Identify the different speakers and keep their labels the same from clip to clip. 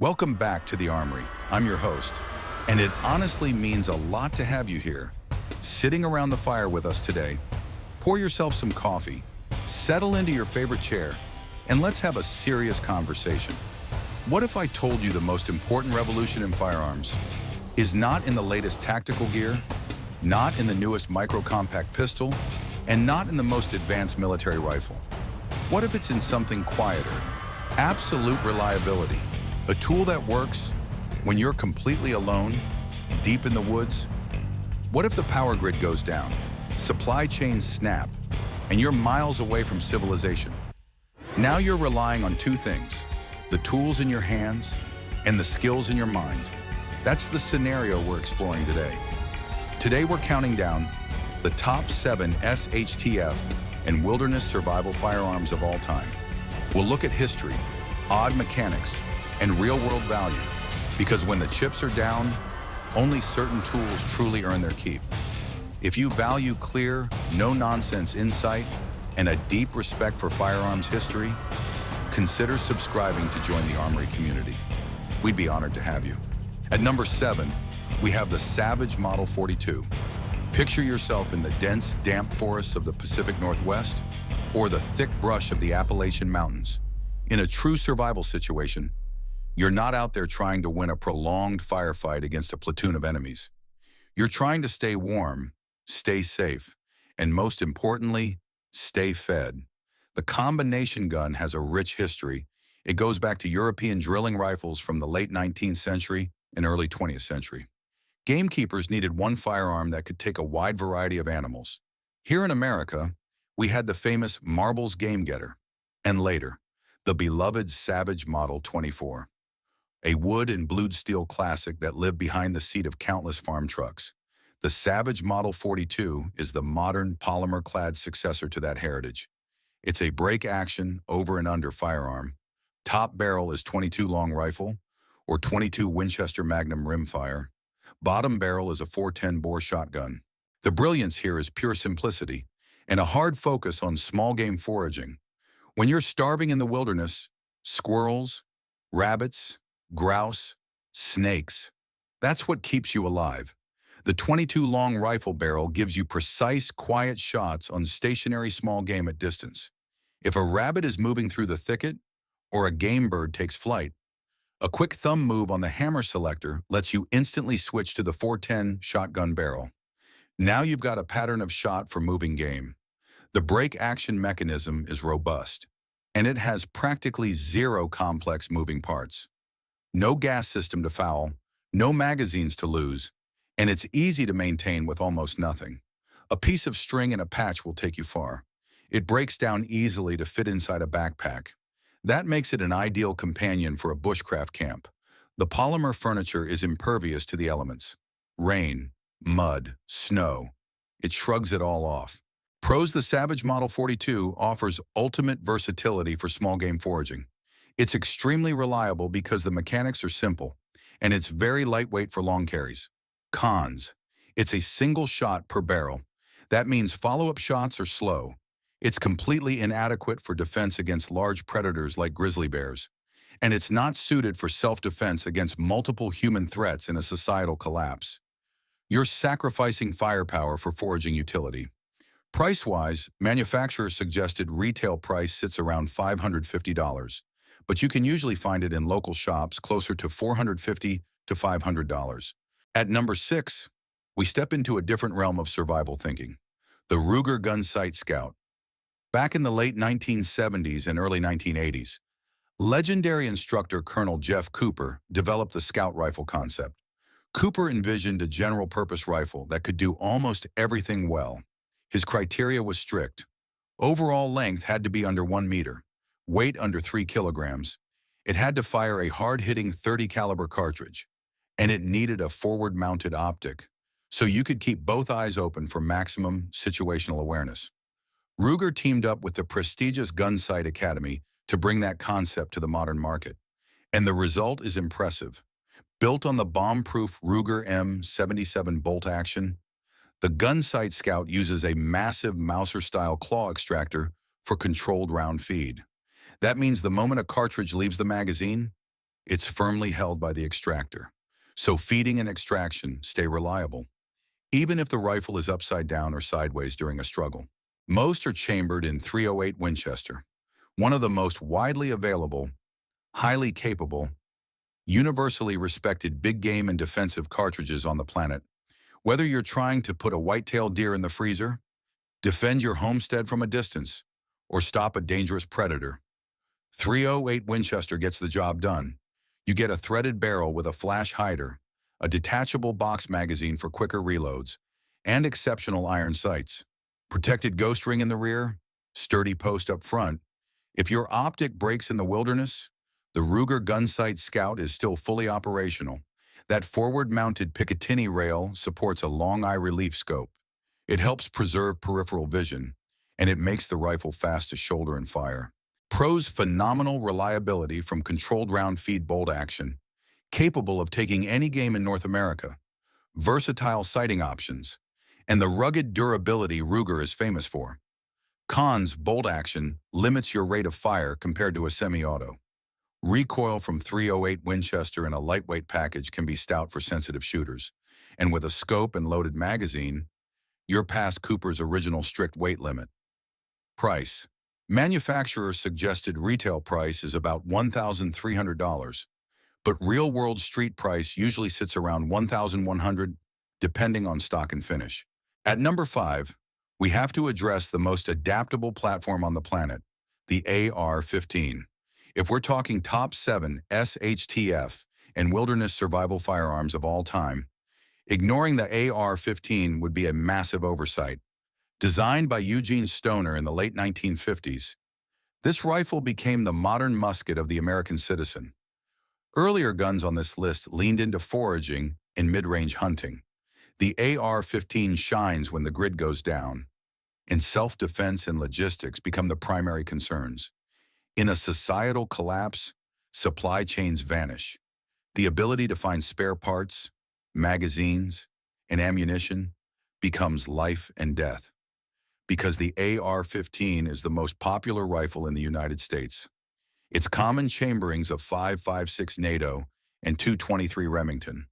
Speaker 1: Welcome back to the Armory. I'm your host, and it honestly means a lot to have you here. Sitting around the fire with us today, pour yourself some coffee, settle into your favorite chair, and let's have a serious conversation. What if I told you the most important revolution in firearms is not in the latest tactical gear, not in the newest micro-compact pistol, and not in the most advanced military rifle? What if it's in something quieter? Absolute reliability. A tool that works when you're completely alone, deep in the woods. What if the power grid goes down, supply chains snap, and you're miles away from civilization? Now you're relying on two things: the tools in your hands and the skills in your mind. That's the scenario we're exploring today. Today we're counting down the top 7 SHTF and wilderness survival firearms of all time. We'll look at history, odd mechanics, and real-world value, because when the chips are down, only certain tools truly earn their keep. If you value clear, no-nonsense insight and a deep respect for firearms history, consider subscribing to join the Armory community. We'd be honored to have you. At number 7, we have the Savage Model 42. Picture yourself in the dense, damp forests of the Pacific Northwest or the thick brush of the Appalachian Mountains. In a true survival situation, you're not out there trying to win a prolonged firefight against a platoon of enemies. You're trying to stay warm, stay safe, and most importantly, stay fed. The combination gun has a rich history. It goes back to European drilling rifles from the late 19th century and early 20th century. Gamekeepers needed one firearm that could take a wide variety of animals. Here in America, we had the famous Marbles Game Getter, and later, the beloved Savage Model 24. A wood and blued steel classic that lived behind the seat of countless farm trucks. The Savage Model 42 is the modern polymer-clad successor to that heritage. It's a break-action, over and under firearm. Top barrel is .22 long rifle, or .22 Winchester Magnum rimfire. Bottom barrel is a .410 bore shotgun. The brilliance here is pure simplicity and a hard focus on small game foraging. When you're starving in the wilderness, squirrels, rabbits, grouse, snakes, that's what keeps you alive. The .22 long rifle barrel gives you precise, quiet shots on stationary small game at distance. If a rabbit is moving through the thicket or a game bird takes flight, a quick thumb move on the hammer selector lets you instantly switch to the .410 shotgun barrel. Now you've got a pattern of shot for moving game. The break action mechanism is robust, and it has practically zero complex moving parts. No gas system to foul, no magazines to lose, and it's easy to maintain with almost nothing. A piece of string and a patch will take you far. It breaks down easily to fit inside a backpack. That makes it an ideal companion for a bushcraft camp. The polymer furniture is impervious to the elements. Rain, mud, snow. It shrugs it all off. Pros: the Savage Model 42 offers ultimate versatility for small game foraging. It's extremely reliable because the mechanics are simple, and it's very lightweight for long carries. Cons: it's a single shot per barrel. That means follow-up shots are slow. It's completely inadequate for defense against large predators like grizzly bears. And it's not suited for self-defense against multiple human threats in a societal collapse. You're sacrificing firepower for foraging utility. Price-wise, manufacturer's suggested retail price sits around $550. But you can usually find it in local shops closer to $450 to $500. At number 6, we step into a different realm of survival thinking: the Ruger Gunsite Scout. Back in the late 1970s and early 1980s, legendary instructor Colonel Jeff Cooper developed the Scout rifle concept. Cooper envisioned a general-purpose rifle that could do almost everything well. His criteria was strict. Overall length had to be under 1 meter. Weight under 3 kilograms. It had to fire a hard-hitting .30 caliber cartridge, and it needed a forward-mounted optic, so you could keep both eyes open for maximum situational awareness. Ruger teamed up with the prestigious Gunsite Academy to bring that concept to the modern market, and the result is impressive. Built on the bomb-proof Ruger M77 bolt action, the Gunsite Scout uses a massive Mauser-style claw extractor for controlled round feed. That means the moment a cartridge leaves the magazine, It's firmly held by the extractor, so feeding and extraction stay reliable, even if the rifle is upside down or sideways during a struggle. Most are chambered in .308 Winchester, one of the most widely available, highly capable, universally respected big game and defensive cartridges on the planet. Whether you're trying to put a white-tailed deer in the freezer, defend your homestead from a distance, or stop a dangerous predator, .308 Winchester gets the job done. You get a threaded barrel with a flash hider, a detachable box magazine for quicker reloads, and exceptional iron sights. Protected ghost ring in the rear, sturdy post up front. If your optic breaks in the wilderness, the Ruger Gunsite Scout is still fully operational. That forward-mounted Picatinny rail supports a long eye relief scope. It helps preserve peripheral vision, and it makes the rifle fast to shoulder and fire. Pro's phenomenal reliability from controlled round feed bolt action, capable of taking any game in North America, versatile sighting options, and the rugged durability Ruger is famous for. Cons: bolt action limits your rate of fire compared to a semi-auto. Recoil from .308 Winchester in a lightweight package can be stout for sensitive shooters, and with a scope and loaded magazine, you're past Cooper's original strict weight limit. Price: manufacturer's suggested retail price is about $1,300, but real-world street price usually sits around $1,100, depending on stock and finish. At number 5, we have to address the most adaptable platform on the planet, the AR-15. If we're talking top 7 SHTF and wilderness survival firearms of all time, ignoring the AR-15 would be a massive oversight. Designed by Eugene Stoner in the late 1950s, this rifle became the modern musket of the American citizen. Earlier guns on this list leaned into foraging and mid-range hunting. The AR-15 shines when the grid goes down, and self-defense and logistics become the primary concerns. In a societal collapse, supply chains vanish. The ability to find spare parts, magazines, and ammunition becomes life and death. Because the AR-15 is the most popular rifle in the United States. Its common chamberings of 5.56 NATO and 223 Remington,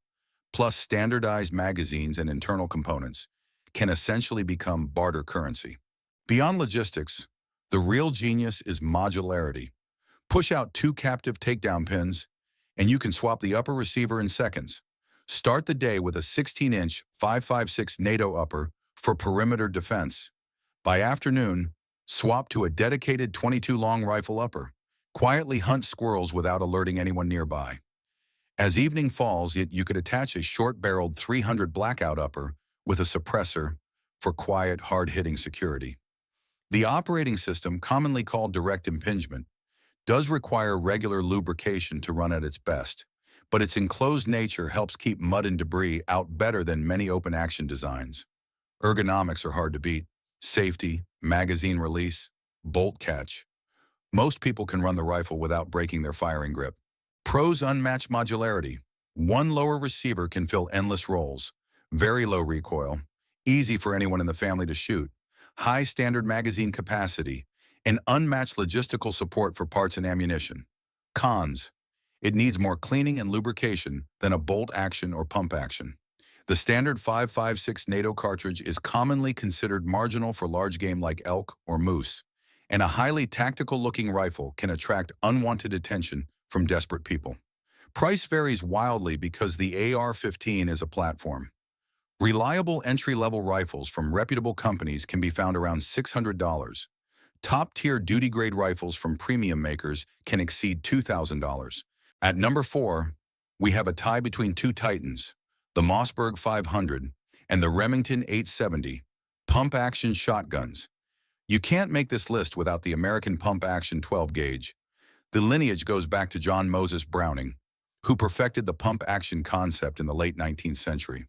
Speaker 1: plus standardized magazines and internal components, can essentially become barter currency. Beyond logistics, the real genius is modularity. Push out 2 captive takedown pins, and you can swap the upper receiver in seconds. Start the day with a 16-inch 5.56 NATO upper for perimeter defense. By afternoon, swap to a dedicated 22 long rifle upper. Quietly hunt squirrels without alerting anyone nearby. As evening falls, you could attach a short-barreled 300 blackout upper with a suppressor for quiet, hard-hitting security. The operating system, commonly called direct impingement, does require regular lubrication to run at its best, but its enclosed nature helps keep mud and debris out better than many open-action designs. Ergonomics are hard to beat. Safety, magazine release, bolt catch. Most people can run the rifle without breaking their firing grip. Pros: unmatched modularity. One lower receiver can fill endless roles. Very low recoil. Easy for anyone in the family to shoot. High standard magazine capacity. And unmatched logistical support for parts and ammunition. Cons: it needs more cleaning and lubrication than a bolt action or pump action. The standard 5.56 NATO cartridge is commonly considered marginal for large game like elk or moose, and a highly tactical-looking rifle can attract unwanted attention from desperate people. Price varies wildly because the AR-15 is a platform. Reliable entry-level rifles from reputable companies can be found around $600. Top-tier duty-grade rifles from premium makers can exceed $2,000. At number 4, we have a tie between 2 titans, the Mossberg 500 and the Remington 870, pump-action shotguns. You can't make this list without the American pump-action 12-gauge. The lineage goes back to John Moses Browning, who perfected the pump-action concept in the late 19th century.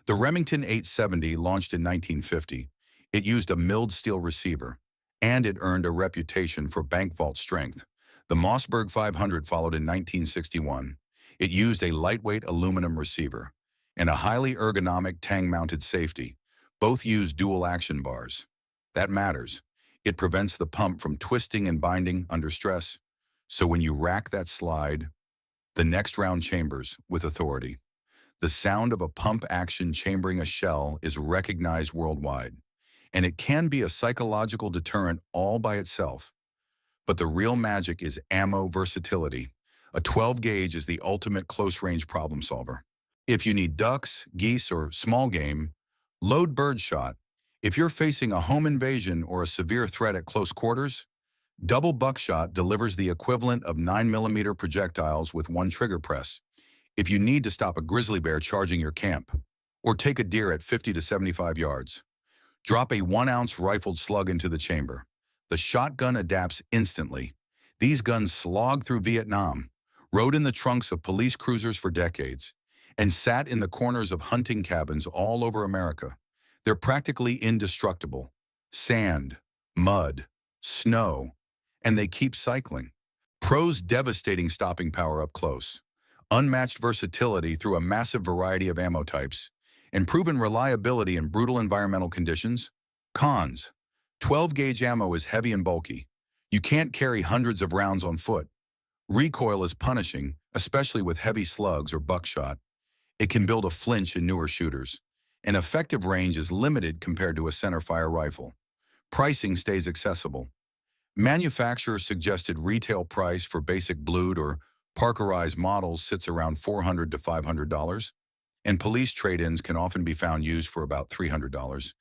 Speaker 1: The Remington 870 launched in 1950. It used a milled steel receiver, and it earned a reputation for bank vault strength. The Mossberg 500 followed in 1961. It used a lightweight aluminum receiver and a highly ergonomic tang-mounted safety. Both use dual action bars. That matters. It prevents the pump from twisting and binding under stress. So when you rack that slide, The next round chambers with authority. The sound of a pump action chambering a shell is recognized worldwide, and it can be a psychological deterrent all by itself. But the real magic is ammo versatility. A 12 gauge is the ultimate close-range problem solver. If you need ducks, geese, or small game, load birdshot. If you're facing a home invasion or a severe threat at close quarters, double buckshot delivers the equivalent of 9mm projectiles with one trigger press. If you need to stop a grizzly bear charging your camp, or take a deer at 50 to 75 yards, drop a 1-ounce rifled slug into the chamber. The shotgun adapts instantly. These guns slogged through Vietnam, rode in the trunks of police cruisers for decades, and sat in the corners of hunting cabins all over America. They're practically indestructible. Sand, mud, snow, and they keep cycling. Pros devastating stopping power up close, unmatched versatility through a massive variety of ammo types, and proven reliability in brutal environmental conditions. Cons: 12-gauge ammo is heavy and bulky. You can't carry hundreds of rounds on foot. Recoil is punishing, especially with heavy slugs or buckshot. It can build a flinch in newer shooters. And effective range is limited compared to a centerfire rifle. Pricing stays accessible. Manufacturer's suggested retail price for basic blued or Parkerized models sits around $400 to $500, and police trade-ins can often be found used for about $300,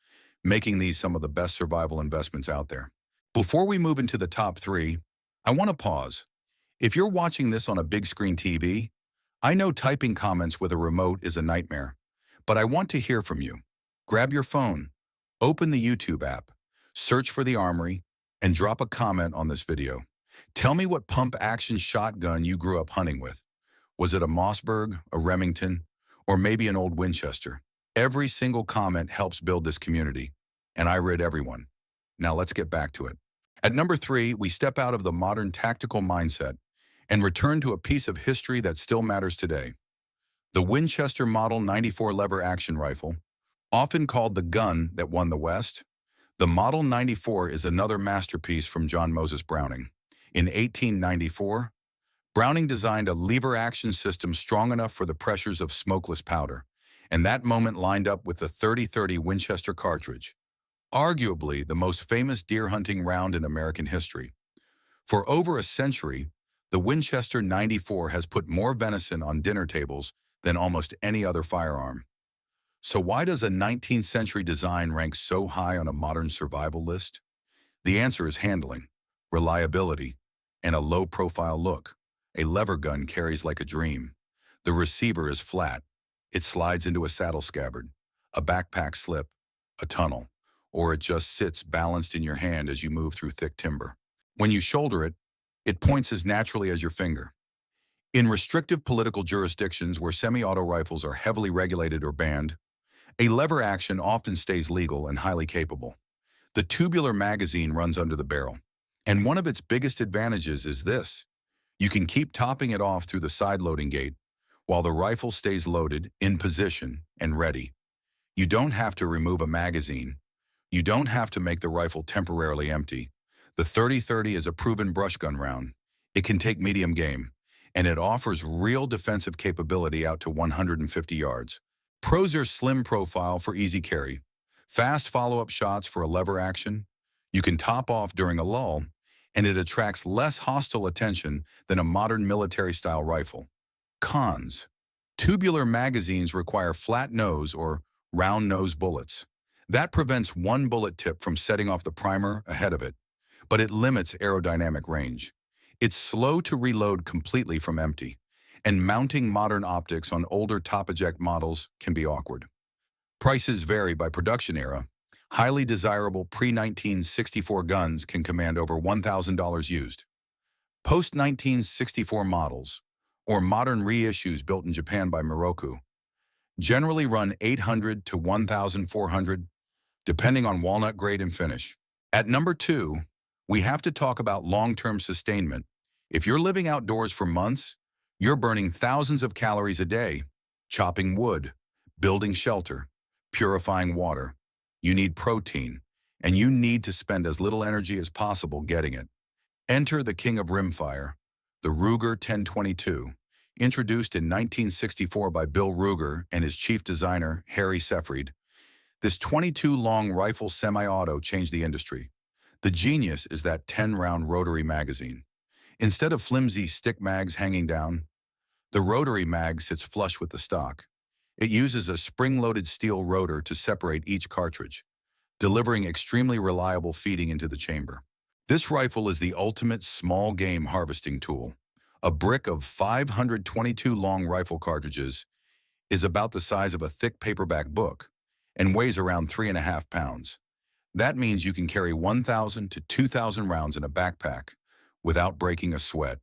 Speaker 1: making these some of the best survival investments out there. Before we move into the top 3, I want to pause. If you're watching this on a big screen TV, I know typing comments with a remote is a nightmare, but I want to hear from you. Grab your phone, open the YouTube app, search for The Armory, and drop a comment on this video. Tell me what pump-action shotgun you grew up hunting with. Was it a Mossberg, a Remington, or maybe an old Winchester? Every single comment helps build this community, and I read everyone. Now let's get back to it. At number 3, we step out of the modern tactical mindset and return to a piece of history that still matters today. The Winchester Model 94 lever action rifle, often called the gun that won the West. The Model 94 is another masterpiece from John Moses Browning. In 1894, Browning designed a lever action system strong enough for the pressures of smokeless powder, and that moment lined up with the .30-30 Winchester cartridge, arguably the most famous deer hunting round in American history. For over a century, the Winchester 94 has put more venison on dinner tables than almost any other firearm. So why does a 19th century design rank so high on a modern survival list? The answer is handling, reliability, and a low-profile look. A lever gun carries like a dream. The receiver is flat. It slides into a saddle scabbard, a backpack slip, a tunnel, or it just sits balanced in your hand as you move through thick timber. When you shoulder it, it points as naturally as your finger. In restrictive political jurisdictions where semi-auto rifles are heavily regulated or banned, a lever action often stays legal and highly capable. The tubular magazine runs under the barrel, and one of its biggest advantages is this. You can keep topping it off through the side loading gate while the rifle stays loaded, in position, and ready. You don't have to remove a magazine. You don't have to make the rifle temporarily empty. The .30-30 is a proven brush gun round. It can take medium game, and it offers real defensive capability out to 150 yards. Pros are slim profile for easy carry, fast follow-up shots for a lever action. You can top off during a lull, and it attracts less hostile attention than a modern military-style rifle. Cons: tubular magazines require flat nose or round nose bullets. That prevents one bullet tip from setting off the primer ahead of it, but it limits aerodynamic range. It's slow to reload completely from empty, and mounting modern optics on older top-eject models can be awkward. Prices vary by production era. Highly desirable pre-1964 guns can command over $1,000 used. Post-1964 models, or modern reissues built in Japan by Moroku, generally run $800 to $1,400, depending on walnut grade and finish. At number 2, we have to talk about long-term sustainment. If you're living outdoors for months, you're burning thousands of calories a day, chopping wood, building shelter, purifying water. You need protein, and you need to spend as little energy as possible getting it. Enter the king of rimfire, the Ruger 1022. Introduced in 1964 by Bill Ruger and his chief designer, Harry Sefried, this 22-long rifle semi-auto changed the industry. The genius is that 10-round rotary magazine. Instead of flimsy stick mags hanging down, the rotary mag sits flush with the stock. It uses a spring-loaded steel rotor to separate each cartridge, delivering extremely reliable feeding into the chamber. This rifle is the ultimate small game harvesting tool. A brick of 522 long rifle cartridges is about the size of a thick paperback book and weighs around 3.5 pounds. That means you can carry 1,000 to 2,000 rounds in a backpack without breaking a sweat.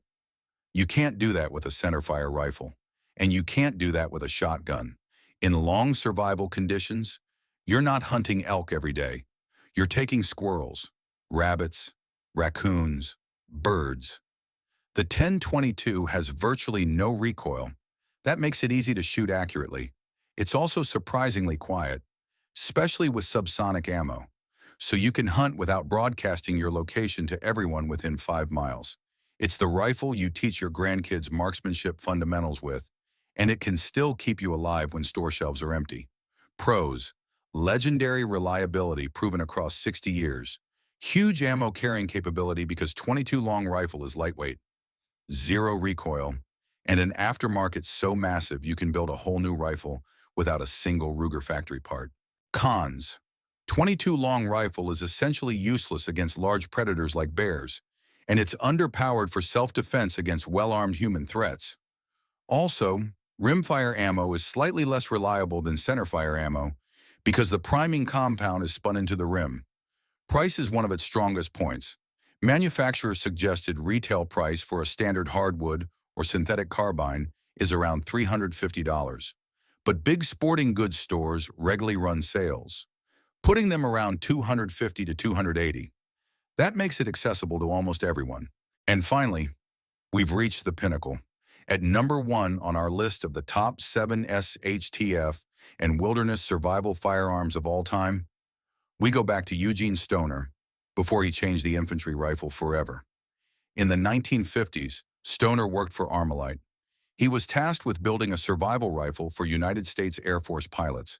Speaker 1: You can't do that with a centerfire rifle, and you can't do that with a shotgun. In long survival conditions, you're not hunting elk every day. You're taking squirrels, rabbits, raccoons, birds. The 1022 has virtually no recoil. That makes it easy to shoot accurately. It's also surprisingly quiet, especially with subsonic ammo, so you can hunt without broadcasting your location to everyone within 5 miles. It's the rifle you teach your grandkids marksmanship fundamentals with, and it can still keep you alive when store shelves are empty. Pros: legendary reliability proven across 60 years. Huge ammo carrying capability because 22 long rifle is lightweight. Zero recoil, and an aftermarket so massive you can build a whole new rifle without a single Ruger factory part. Cons: 22 long rifle is essentially useless against large predators like bears, and it's underpowered for self-defense against well-armed human threats. Also, rimfire ammo is slightly less reliable than centerfire ammo because the priming compound is spun into the rim. Price is one of its strongest points. Manufacturers suggested retail price for a standard hardwood or synthetic carbine is around $350, but big sporting goods stores regularly run sales, putting them around $250 to $280. That makes it accessible to almost everyone. And finally, we've reached the pinnacle. At number 1 on our list of the top 7 SHTF and wilderness survival firearms of all time, we go back to Eugene Stoner before he changed the infantry rifle forever. In the 1950s, Stoner worked for Armalite. He was tasked with building a survival rifle for United States Air Force pilots.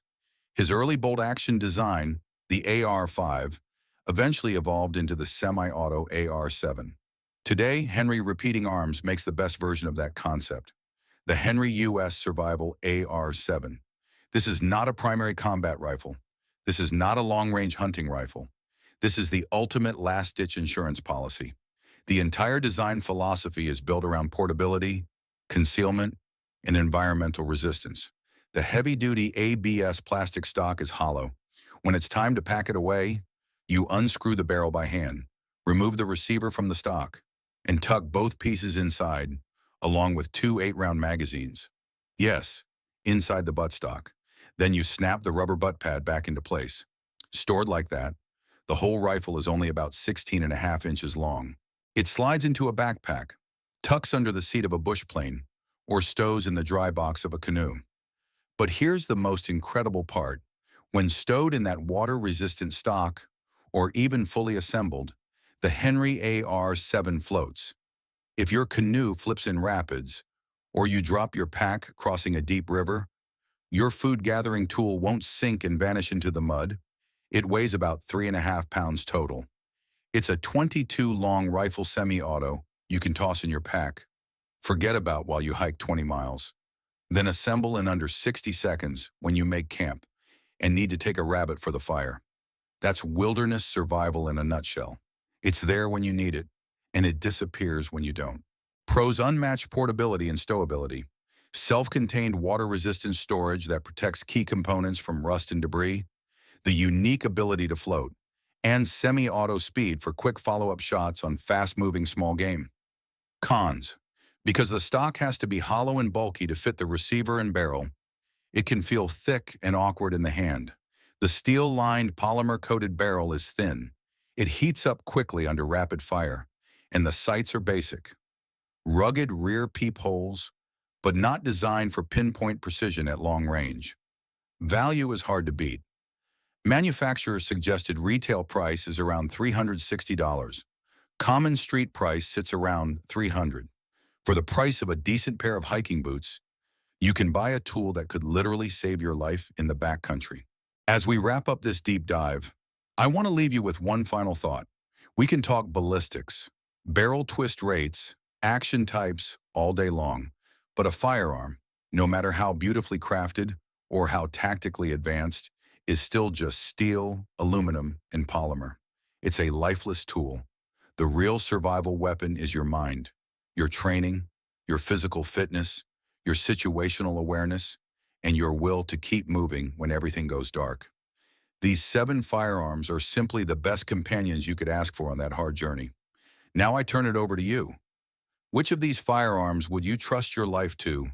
Speaker 1: His early bolt-action design, the AR-5, eventually evolved into the semi-auto AR-7. Today, Henry Repeating Arms makes the best version of that concept, the Henry U.S. Survival AR-7. This is not a primary combat rifle. This is not a long-range hunting rifle. This is the ultimate last-ditch insurance policy. The entire design philosophy is built around portability, concealment, and environmental resistance. The heavy-duty ABS plastic stock is hollow. When it's time to pack it away, you unscrew the barrel by hand, remove the receiver from the stock, and tuck both pieces inside, along with 2 8-round magazines. Yes, inside the buttstock. Then you snap the rubber butt pad back into place. Stored like that, the whole rifle is only about 16.5 inches long. It slides into a backpack, tucks under the seat of a bush plane, or stows in the dry box of a canoe. But here's the most incredible part. When stowed in that water-resistant stock, or even fully assembled, the Henry AR-7 floats. If your canoe flips in rapids, or you drop your pack crossing a deep river, your food-gathering tool won't sink and vanish into the mud. It weighs about 3.5 pounds total. It's a 22-long rifle semi-auto you can toss in your pack. Forget about while you hike 20 miles. Then assemble in under 60 seconds when you make camp and need to take a rabbit for the fire. That's wilderness survival in a nutshell. It's there when you need it, and it disappears when you don't. Pros: unmatched portability and stowability. Self-contained water-resistant storage that protects key components from rust and debris, the unique ability to float, and semi-auto speed for quick follow-up shots on fast-moving small game. Cons: because the stock has to be hollow and bulky to fit the receiver and barrel, it can feel thick and awkward in the hand. The steel-lined, polymer-coated barrel is thin. It heats up quickly under rapid fire, and the sights are basic. Rugged rear peepholes, but not designed for pinpoint precision at long range. Value is hard to beat. Manufacturers suggested retail price is around $360. Common street price sits around $300. For the price of a decent pair of hiking boots, you can buy a tool that could literally save your life in the backcountry. As we wrap up this deep dive, I want to leave you with one final thought. We can talk ballistics, barrel twist rates, action types all day long, but a firearm, no matter how beautifully crafted or how tactically advanced, is still just steel, aluminum, and polymer. It's a lifeless tool. The real survival weapon is your mind, your training, your physical fitness, your situational awareness, and your will to keep moving when everything goes dark. These 7 firearms are simply the best companions you could ask for on that hard journey. Now I turn it over to you. Which of these firearms would you trust your life to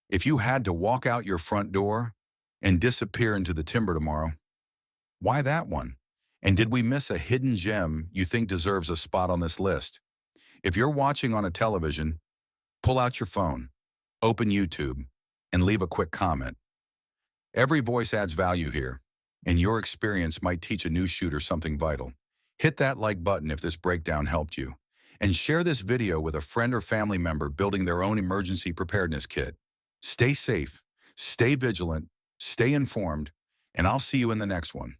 Speaker 1: if you had to walk out your front door and disappear into the timber tomorrow? Why that one? And did we miss a hidden gem you think deserves a spot on this list? If you're watching on a television, pull out your phone, open YouTube, and leave a quick comment. Every voice adds value here, and your experience might teach a new shooter something vital. Hit that like button if this breakdown helped you, and share this video with a friend or family member building their own emergency preparedness kit. Stay safe, stay vigilant, stay informed, and I'll see you in the next one.